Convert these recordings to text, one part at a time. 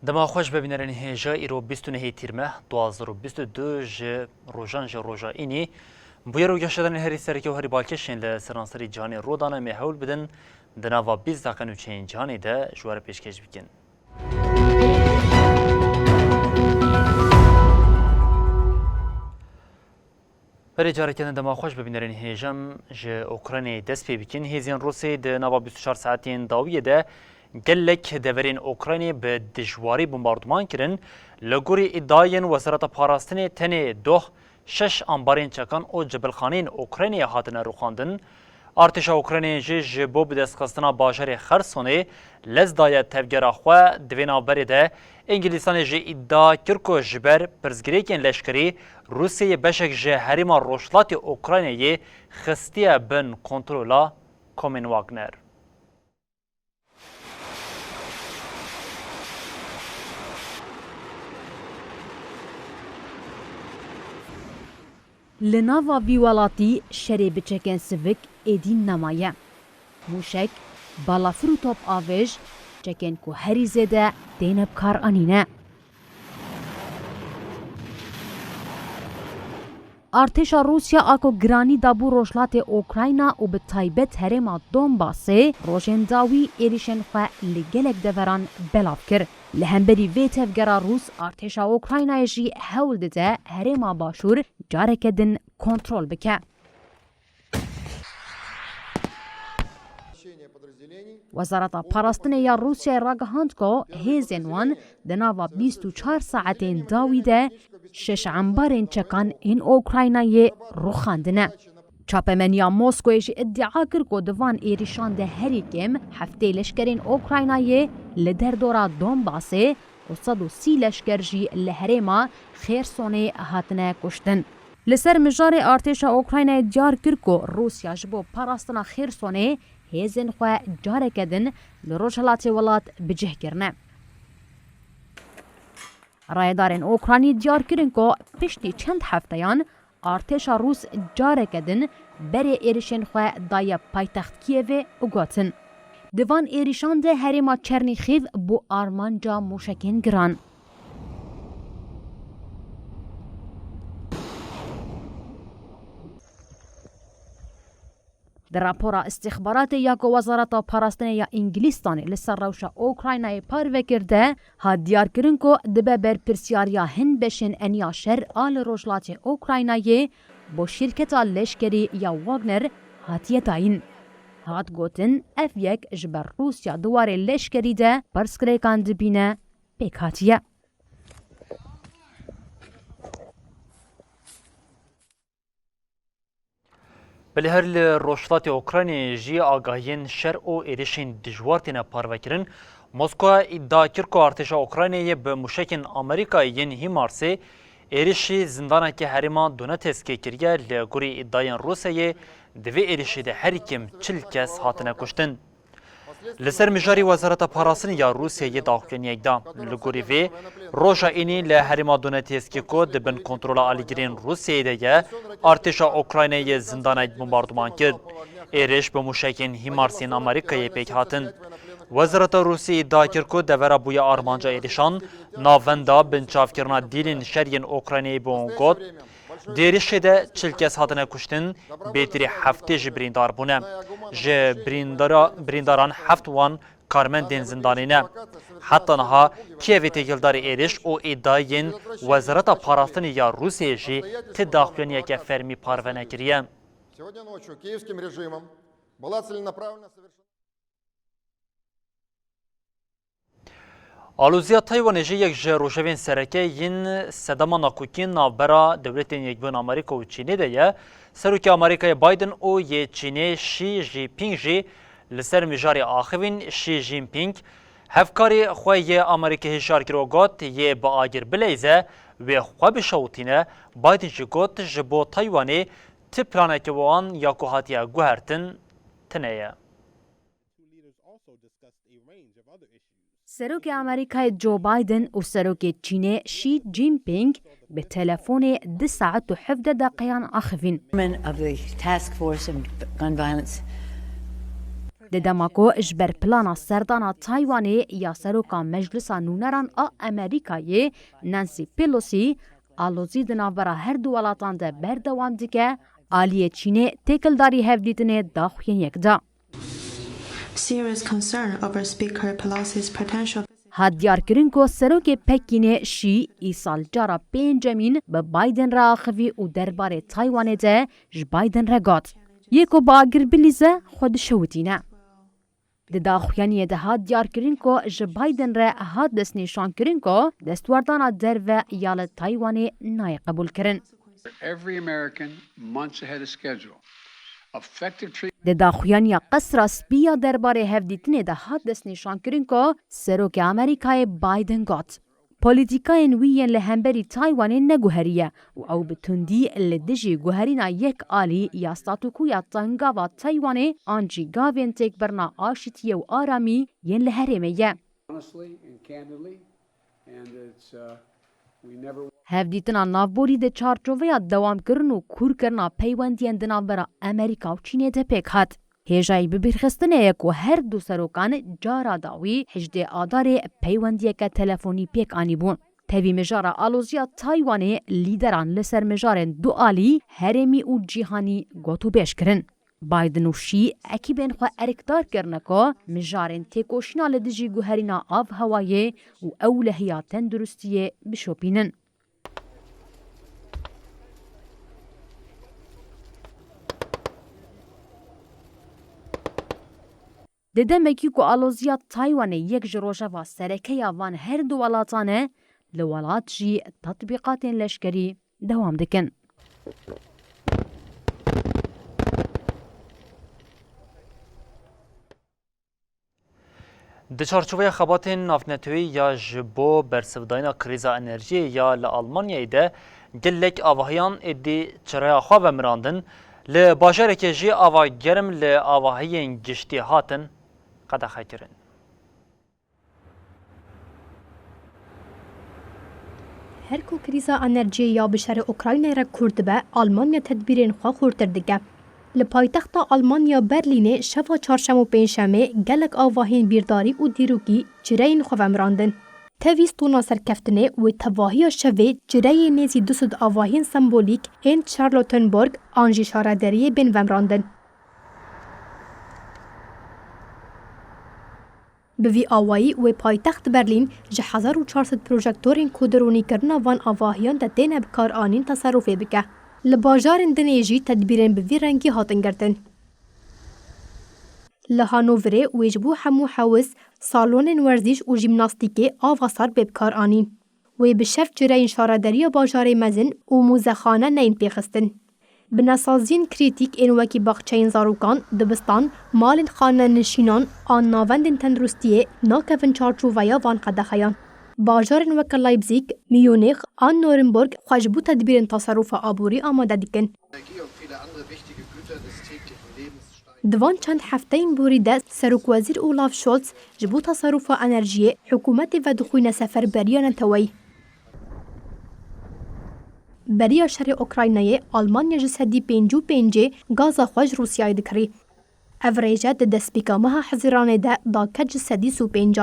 دما خوش ببینرین هجا ایرو 29 تیرمه 2022 ج روزان ج روزا اینی بوی رو گشتن هری سرکی و هری بالکشین لسرانسری جهانی رودانه مهول بدن دناوا 20 دقیقه نوچین جهانی ده جوار پیشکش بکن. برای جاره کردن دما خوش ببینرین هجام ج اوکراینی دست پی بکن هزین روسی دناوا 24 ساعتین داویه ده گلک دورین اوکراینی به دشواری بمباردمان کردن لگوری ادعاین وزارت پاراستن تنه دوه 6 انبارین چکان او جبلخانین اوکراینی هاتن روخاندن ارتش اوکراینی جبو به دستخواستنا باشر خرسونه لزدای تفگر خو دوینا برده انگلیسان ج ادعا کرکو جبر پرزگریکن لشکری روسیه بشک ج هریما روشلات اوکراینی خستیه بن کنترولا کومن واگنر. لناوا ویوالاتی شری بچکن سوک ایدین نمایه. موشک بالا فروتوب آویج چکن کو هری زده دینب کار آنینه. ارتش روسیا آکو گرانی دابو روشلات اوکراینا و به تایبت هرما دونباسه روشنداوی ایریشن خواه لگلک دوران بلاف کر. لهمبری ویتف گرا روس ارتش اوکراینای جی هول دده هرما باشور جارکدن کنترل بکه. وزارت پاراستن یا روسیه راگهاند کو هیزن وان دناوا 24 ساعتین داویده 6 انبارین چکان این اوکراینای روخاندنه. چاپمنیا موسکویش ادعا کرد که دوان ایریشان ده هریکم هفته لشکرین اوکراینای لدر دورا دونباسه و 130 لشکر جی لهرما خیرسونه هاتنه کشتن. لسر مجار ارتش اوکراینای دیار کرد که روسیا جبو پاراستنا خیرسونه هیزن خواه جاره کدن لروجهلات ولات بجه کرنه. رایدارین اوکراینی دیار کرن که پشتی چند هفتهان ارتش روس جاره کدن بری ایریشن خواه دای پایتخت کیوه اگوتن. دوان ایریشان ده هریما چرنیخیو بو آرمانجا موشکین گران. در راپورا استخبارات یا که وزارت پاراستن یا انگلیستان لسر روشا اوکراینای پاروه کرده ها دیار کرن که دبه بر پرسیاریا هن بشن انیا شر آل روشلات اوکراینای با شرکت لشکری یا واگنر هاتیه داین. هات گوتن اف یک جبر روسیا دوار لشکری ده پرسکریکان دبینه پیک هاتیه. بله هر روشلات اوکراینی جی آگاهین شر او ایریشین دجوارتین پاروکرین مسکو ادعا کرد که ارتش اوکراینی به موشکین آمریکایین هیمارسی ایریشی زندانه که هریما دونتسک کریه لگوری ادعاین روسیه دوی ایریشی ده هریکم 40 کس هاتنه کشتن. لسر مجاری وزارت پاراستن یا روسیه داخلین یک دا لگوری وی روشا اینی لهریما دونتسکی کو دبن کنترل آلیگرین روسیه ده ارتش اوکراینی زندانه بمباردمان کرد. ایریش به موشکین هیمارسین آمریکای پیک هاتن. وزارت روسیه ادعا کرد که دورا بوی آرمانجا ایریشان ناوندا بنچاف کرنا دیلین شرین اوکراینی بونگوت دیریش ده 40 کس هاتنه کشتن بیتری هفته جبریندار بونه. جبرینداران هفت وان کارمندین زندانینه. حتی نها کیوی تگلدار ایریش او ادعاین وزارت پاراستن یا روسیه جی تداخلین یک فرمی پارونه کریه. آلوزیا تایوان جی یک روشوین سرکه ین صدام ناکوکین نابرا دولت یکبون آمریکا و چینی ده سروک آمریکای بایدن او یه چینی شی جی پینگ جی لسر مجاری آخوین شی جین پینگ هفکاری خوی آمریکا هشار کروگات یه با آگر بلیزه و خواه بشوتینه بایدن جگوت جبو تایوانی تی پلانه که وان یا کوهاتیا گوهرتن تنیه. سروک امریکای جو بایدن و سروک چین شی جین پینگ به تلفن 2 ساعت و 17 دقیقه آخفین. دماکو اجبر پلانا سردانا تایوانی یا سروکا مجلس نونران امریکایی نانسی پیلوسی آلوزی دنابرا هر دو ولاتان ده بردوام دیگه آلیه چینه تکلداری هفدیدنه داخوین یک دا. Serious concern over Speaker Pelosi's potential. هادیار کرین کو سروک پکین شی ای سال جارا پنجمین به بایدن را خوی و درباره تایوان ده ج بایدن را گات. یکو باگر بلیزه خود شوتینه. داخویانی ده هادیار کرین کو ج بایدن را هاد دست نشان کرین کو دستوردانا در و یال تایوانی نای قبول کرن. Every American months ahead of schedule. ده داخویانی قصر سپیا درباره هفدیتنه ده هاد دست نشان کرن که سروک امریکای بایدن گات. پولیتیکاین ویین لهمبری تایوان نگوهریه و او بتندی لدجی گوهرینا یک آلی یا ستاتوکویا تنگاوا تایوان آنجی گاوین تک برنا آشتیه و آرامی ین لهرمه. هفدیتنا نافبوری ده چارچوویا دوام کرن و کور کرنا پیوندین دنابرا امریکا و چینه ده پیک هات. هیجای ببیرخستنه یک و هر دو سروکان جارا داوی حجده آدار پیوندیه که تلفونی پیک آنی بون. تاوی مجارا آلوزیا تایوانه لیدران لسر مجارن دو آلی هرمی و جیهانی گوتو بیش کرن. بایدن و شی اکیبین خواه ارکدار کرنه که مجارن تیکوشنا لدجی گوهرینا آف هوایه و اولهیا تندرستیه بشوپینن. ددمکی کو آلوزیا تایوان یک جروجه و سرکه وان هر دو ولاتانه لولات جی تطبیقات لشکری دوام دکن. د چارچوبه خبات نافنتوی یا جبو برسوداینا کریزا انرژی یا لآلمانیا ده گلک آواهیان ادی چرای خواه و مراندن لباجر که جی آواه گرم لآواهی گشتی هاتن قد خیکرن. هر کو کریزا انرژی یا بشر اوکراین را کرد به آلمانیا تدبیرین خواه خورتر دیگه. لپایتخت آلمانیا برلین شفا چهارشنبه و پنجشنبه گلک آواهین بیرداری و دیروگی جرین خواه مراندن. تویست تونا سرکفتنه و تواهی شوه جره نیزی دوسد آواهین سمبولیک این شارلوتنبورگ آنجی شاردریه بین ومراندن. بوی آوایی و پایتخت برلین جه 1400 پروژکتورین کودرونی کرنا وان آواهیان ده دین بکار آنین تصرفه بکه. لباجارن دنیجی تدبیرن بوی رنگی هاتن گردن. لهانووره ویجبو همو حوز سالون ورزش و جیمناستیکی آواسار ببکار آنین. و بشف جرین شاردری باجار مزن و موزخانه نین پیخستن. بناسازین کریتیک این وکی باغچین زاروکان دبستان مالین خانه نشینان آن ناوندین تندرستیه ناکفن چارچوویا وان قدخیان. باجارن وک لایپزیگ، میونیخ، آن نورنبورگ خواجبو تدبیرن تصرف آبوری آماده دیکن. دوان چند هفته این بوریده سروک وزیر اولاف شولتز جبو تصرف انرژی حکومت و دخوین سفر بریان توی. بریا شهر اوکراینای آلمانیا جسدی 55 گاز خوش روسیای دکری. اوریجه دستپیکا مها حزیرانه دا کج جسدی 35.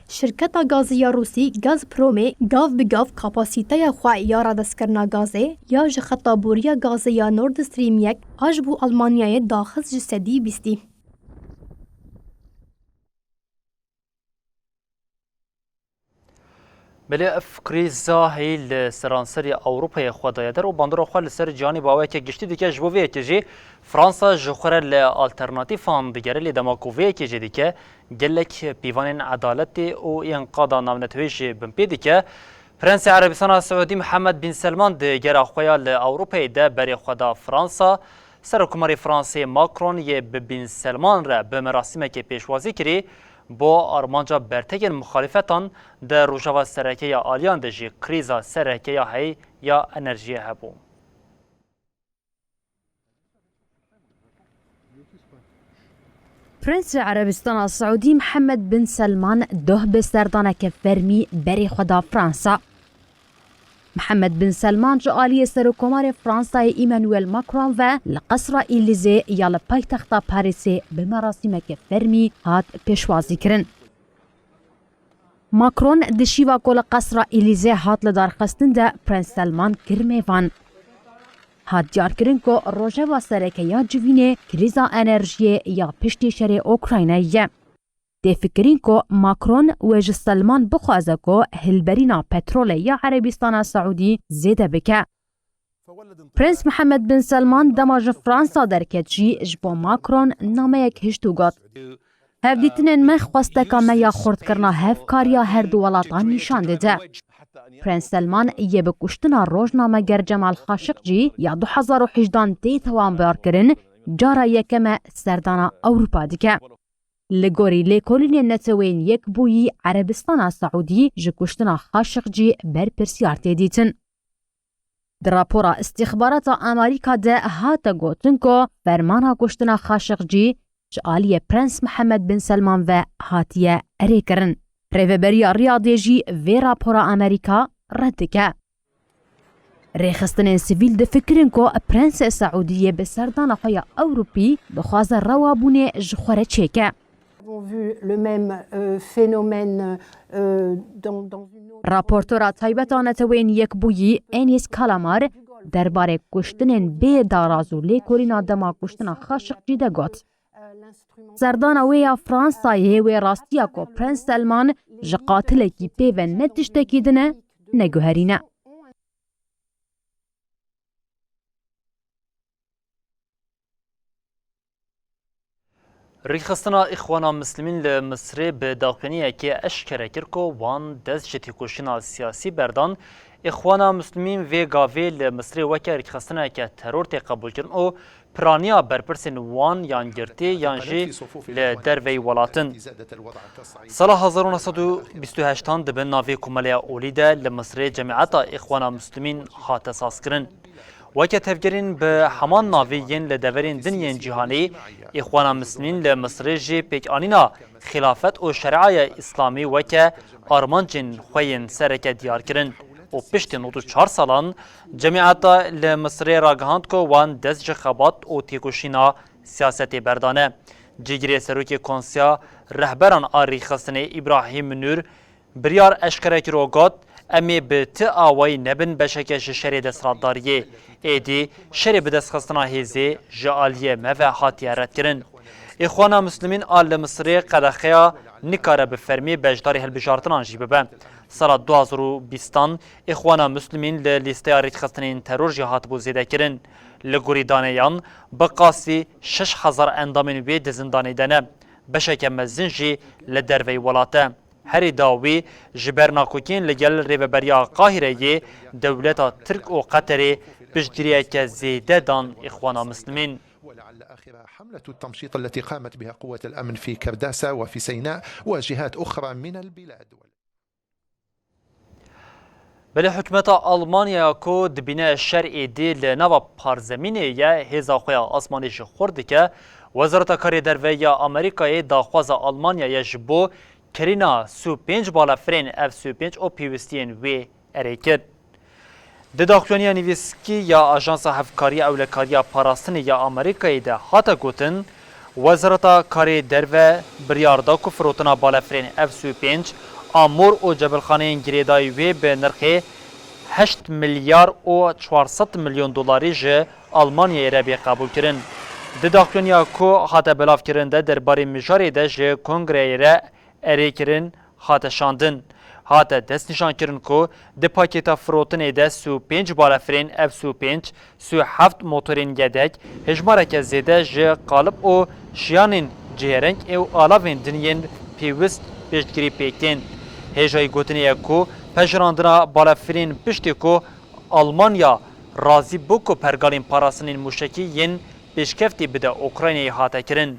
شرکت گازی روسی گاز پرومه گاف بگاف کپاسیته خواه یا را دست کرنا گازه یا جخطا بوریا گازه یا نورد استریم 1 آجبو آلمانیای داخل جسدی بیستی. بله اف کریزا هیل سرانسری اوروپای خدای در و باندرو خال سر جانی باوی که گشتی دیگه جبوی که جی فرانسا جخوره لالترناتیف هم دیگره لی دماکووی که جی دیگه گلک پیوان عدالت او انقادا نامنتویش بمپی دیگه پرنس عربستان سعودی محمد بن سلمان دیگر اخویا لاوروپای ده بری خدا فرانسا سرکماری فرانسی ماکرون یه بن سلمان را به مراسم که پیشوازی کری بۆ ئارمانجا بەرتەکên مخالفەتان دە ڕۆژاوا سەرەکەیە ئالیان دە ژی کریزا سەرەکەیە هەی یا ئەنەرژیە هەبوو. پرنس عربستان السعودي محمد بن سلمان ده بسردانك فرمي بري خدا فرنسا. محمد بن سلمان جعالی سروکمار فرانسای ایمانوئل ماکرون و لقصر ایلیزه یا لپایتخت پاریس به مراسمک فرمی هات پیشوازی کرن. ماکرون دشیوا کل قصر ایلیزه هات لدارخستن ده پرنس سلمان کرمیوان. هات دیار کرن که روژه و سرکه یا جوینه کریزا انرژی یا پشتی شر اوکرایناییه. ده فکرین که ماکرون و سلمان بخوازه که هلبرینا پترول یا عربستان سعودی زیده بکه. پرنس محمد بن سلمان دماج فرانسا درکت جی جبو ماکرون نامه یک هشتو گات. هفدیتنین من خواسته که میا خورد کرنا هفکاریا هر دو ولاتان نشان دیده. پرنس سلمان یه بکشتنا روزنامه گر جمال خاشقجی یا 2018 دی توان بیار کرن جارا یکم سردانا اوروپا دیگه. لگوری لیکولین نتوین یک بویی عربستان سعودی جکشتنا خاشقجی بر پرسیار تیدیتن. در راپورا استخبارات امریکا ده هاتا گوتن که فرمانا کشتنا خاشقجی جعالی پرنس محمد بن سلمان و هاتیه اری کرن. ریوبریا ریاضیجی وی راپورا امریکا رد که. ریخستن سیویل ده فکرین که پرنس سعودیه به سردان خوی اوروپی بخواز روابونه جخوره چیکه. راپورتورا تایبتانه توین یک بویی اینیس کالامار درباره کشتنین بی دارازو لیکولینا دما کشتنا خاشق جیده گوت. سردان ویا فرانسایه و راستیا کو پرنس سلمان جقاتله کی پیو نتشتکی دنه نگوهرینه. ریخستنا اخوانا مسلمین لمصر به داخلینیه که اشکره کرکو وان دست جتی کشینا سیاسی بردان اخوانا مسلمین و گاوی لمصر وکه ریخستنا که ترور تی قبول کرن او پرانیا برپرسین وان یان گرتی یان جی لدروی ولاتن. سال 1928 دبن ناوی کمالیا اولیده لمصر جماعت اخوانا مسلمین هات اساس کرن. وکه تفکرین به همان ناویین لدورین دنیین جهانی اخوانا مسلمین لمصر جی پیک آنینا خلافت و شرعای اسلامی وکه آرمانجین خوین سرکه دیار کرن. و پشت 94 سالان جمعیت لمصر راگهاند که وان دست جخبات و تیکوشینا سیاست بردانه. جگری سروک کنسیا رهبران آری خستنه ابراهیم نور بریار اشکره کروگات امی به تی آوای نبن بشکش شری دستراداریه ایدی شری به دست خستنا هیزی جعالیه موه حاتی رد کرن. اخوانا مسلمین آل مصری قدخیا نکاره به فرمی بجداری هلبجارتنان جی ببن. سال 2020 اخوانا مسلمین لیسته آرید خستنین ترور جهات بو زیده کرن. لگوری دانیان بقاسی 6000 اندامین وی دزندانی دنه. بشک مزنجی لدروی ولاته. هری داوی جبرناکوکین لگل ریوبریا قاهره دولت ترک و قطر بجدریه که زیده دان اخوانا مسلمین. ولعل آخر حملة التمشيط التي قامت بها قوة الأمن في كرداسة وفي سيناء وجهات أخرى من البلاد. بله حکومت آلمانیا کو دبینه شرعی دی لنوا پارزمینه یا هزا خویا آسمانیش خورده که وزارت کاری دروی یا امریکای داخواز آلمانیا یا جبو کرینا سو 5 بالا فرین اف سو 5 او پیوستین وی اریکر. دداخلونیا نویسکی یا آژانس هفکاری اولکاری پاراستن یا امریکای ده هاتا گوتن وزارت کاری دروی بریاردا کو فروتنا بالا فرین اف سو 5 آمور و جبلخانه گریدای وی به نرخ 8 میلیارد و 400 میلیون دلاری جه آلمانیا ربی قبول کرن. دداخلونیا کو هاتا بلاف کرنده درباره مجاری ده جه کنگره را اری کرن هاتا شاندن. هاتا دست نشان کرن که ده پاکتا فروتنه ده سو 5 بالا فرین اف سو 5 سو 7 موتورین گدک هجماره که زیده جه قالب و شیانین جهرنگ او آلاوین دنین پیوست پشتگیری پیکتین. هجای گوتنیه که پجراندنا بالافرین پشتی که آلمانیا رازی بو که پرگالین پاراسنین موشکی ین پیشکفتی بده اوکراینی هاته کرن.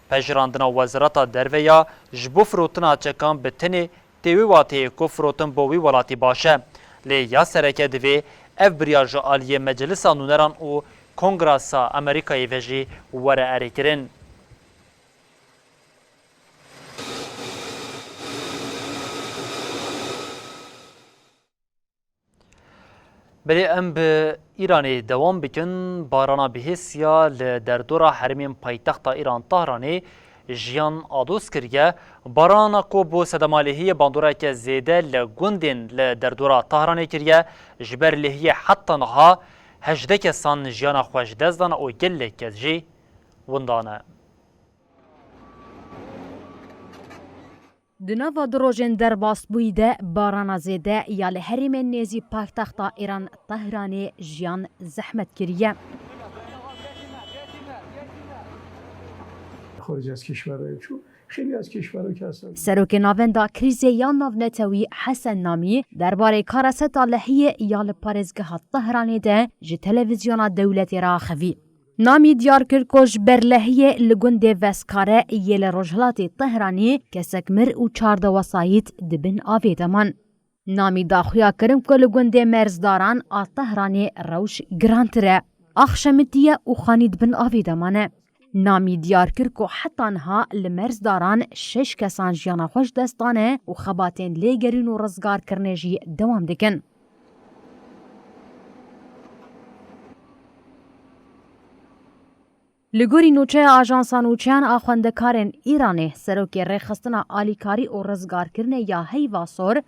پژراندنا وزارت درویا جبو فروتنا چکان به تنه تیوی واتی کو فروتن بوی ولاتی باشه لی یا سرکه دوی اف بریاج عالی مجلس نونران او کنگراسا امریکای وجی وره اری کرن. بلی ام به ایرانی دوام بکن بارانا بهسیا لدردورا حرمین پایتخت ایران طهرانی جیان آدوس کریه بارانا کو بو سدمالهی باندورا که زیده لگوندین لدردورا طهرانی کریه جبر لهی حتی نها هجده کسان جیان خوش دزدان او گل کزجی وندانه. دناوا دروژن درباس بویده بارانا زیده یا لحرمین نیزی پایتختا ایران طهرانی جیان زحمت کریه. خارج از کشورهای چون خیلی از کشورها که هستن سروک ناوندا کریزه یا ناونتوی حسن نامی درباره کارست لحیه یا لپارزگاه طهرانی ده جی تلویزیون دولتی را خوی. نامی دیار کرکوش برلهیه لگوند وسکاره یل رجلاتی طهرانی کسک مر و چارده وسایت دبن آویدمان. نامی داخویا کرم که لگوند مرزداران طهرانی روش گرانتره. اخشمتیه و خانید بن آویدمانه. نامی دیار کرکو حتی انها لمرزداران 6 کسان جیانا خوش دستانه و خباتین لیگرین و رزگار کرنه جی دوام دکن. لگوری نوچه آژانسا نوچیان آخوندکارن ایرانی سروک ریخستنا آلیکاری و رزگار کرنه یا هیواسور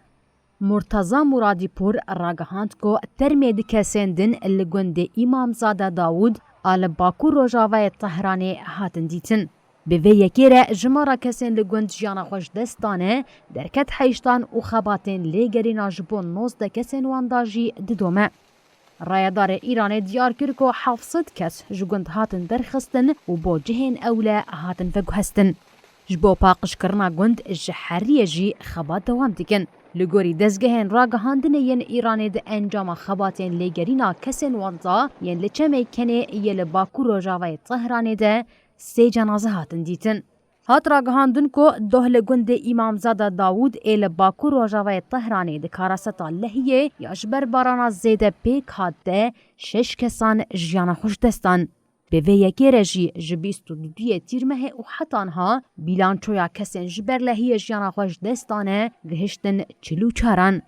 مرتضی مرادی پور راگهاند کو ترمید کسندن لگوند امامزاده داوود آل باکو روژاوه طهرانی هاتن دیتن. به وی یکیره جمارا کسین لگوند جیانا خوش دستانه درکت حیشتان و خباتین لیگرینا جبون 19 کسین وانداجی ددومه. رایدار ایران دیار کرد که 700 کس جگوند هاتن درخستن و با جهین اوله هاتن فگوهستن. جبو پاقش کرنا گوند جحریه جی خبات دوام دیکن. لگوری دزگهن راگهاندن ین ایران ده انجام خباتین لیگرینا کسین وانزا ین لچمه کنه یل باکو روژاوه طهرانی ده 3 جنازه هاتن دیتن. هات راگهاندن که دوهل گوند امامزاده داوود ایل باکو روژاوه طهرانی ده کاراستا لحیه یاشبر بارانا زیده پیک هات ده 6 کسان جیانا خوش دستان. به وی یکی رجی جبیست و دویه تیرمه و حتانها بیلانچویا کسین جبر لحیه جیانا خوش دستانه گهشتن 44.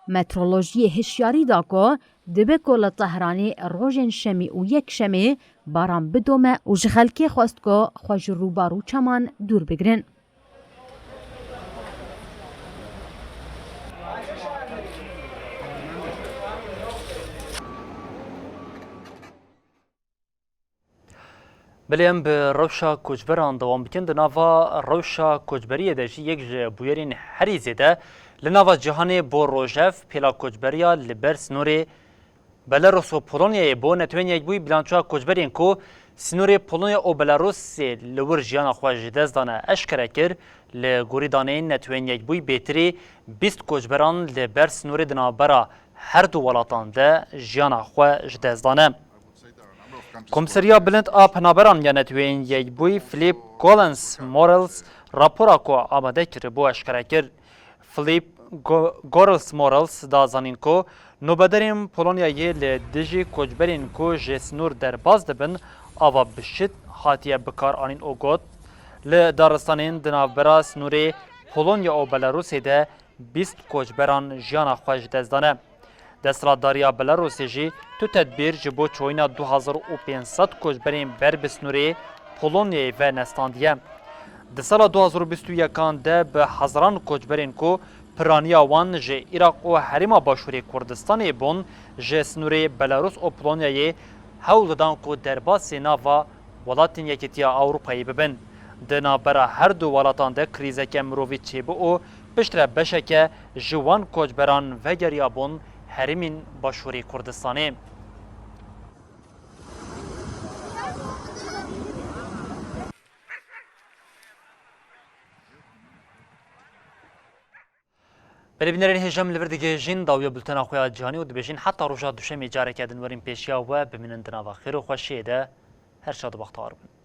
مترولوژی هشیاری دا که دبه کل طهرانی روژن شمی و یک شمی باران بدومه و جخلکی خواست که خوش روبارو چمان دور بگرن. بلیم به روشا کوچبران دوام بکن دناوا روشا کوچبریه داشی یک بویرین حریزه ده لناوا جهانی بو روژف پیلا کوچبریا لبر سنوری بلاروس و پولونیا بو نتوین یک بوی بلانچوها کوچبرین کو سنوری پولونیا و بلاروس لور جیانا خواهج دزدانه اشکره کر لگوری دانه نتوین یک بوی بیتری 20 کوچبران لبر سنوری دنابرا هر دو ولاتان ده جیانا خواهج دزدانه. کمسریا بلند آب نابران یا نتوین یک بوی فلیپ گولنس مورلز راپورا کو آماده کرد بو اشکره کرد. فلیپ گورلس مورلز دا زانین کو نوبدرین پولونیایی لدیجی کوچبرین کو جسنور در باز دبن آوا بشت حاتیه بکار آنین او گوت لدارستانین دنابرا سنوری پولونیا و بلاروسی ده 20 کوچبران جیانا خوش دزدانه. دستراداریا بلاروسی جی تو تدبیر جبو چوینا 2500 کوچبرین بر بسنوری پولونیایی و نستاندیه. د سال 2021 ده به هزاران کوچبرین کو پرانیا وان جه عراق و حریم باشوری کردستان بون جه سنوری بلاروس و پولونیای حول دان کو درباس ناوا ولاتین یکیتیا اروپایی ببن. دنا برا هر دو ولاتان ده کریزه که مرووی چیبو و پشتر بشکه جوان کوچبران و گریا بون حریم باشوری کردستانی. بلبنرین هجم لوردگی جین داویا بلتن آخویا جهانی و دبیجین حتی روزا دوشمی جاره کردن ورین پیشیا و بمینن دناوا خیر و خوشیه ده هر شاد و بختار بن.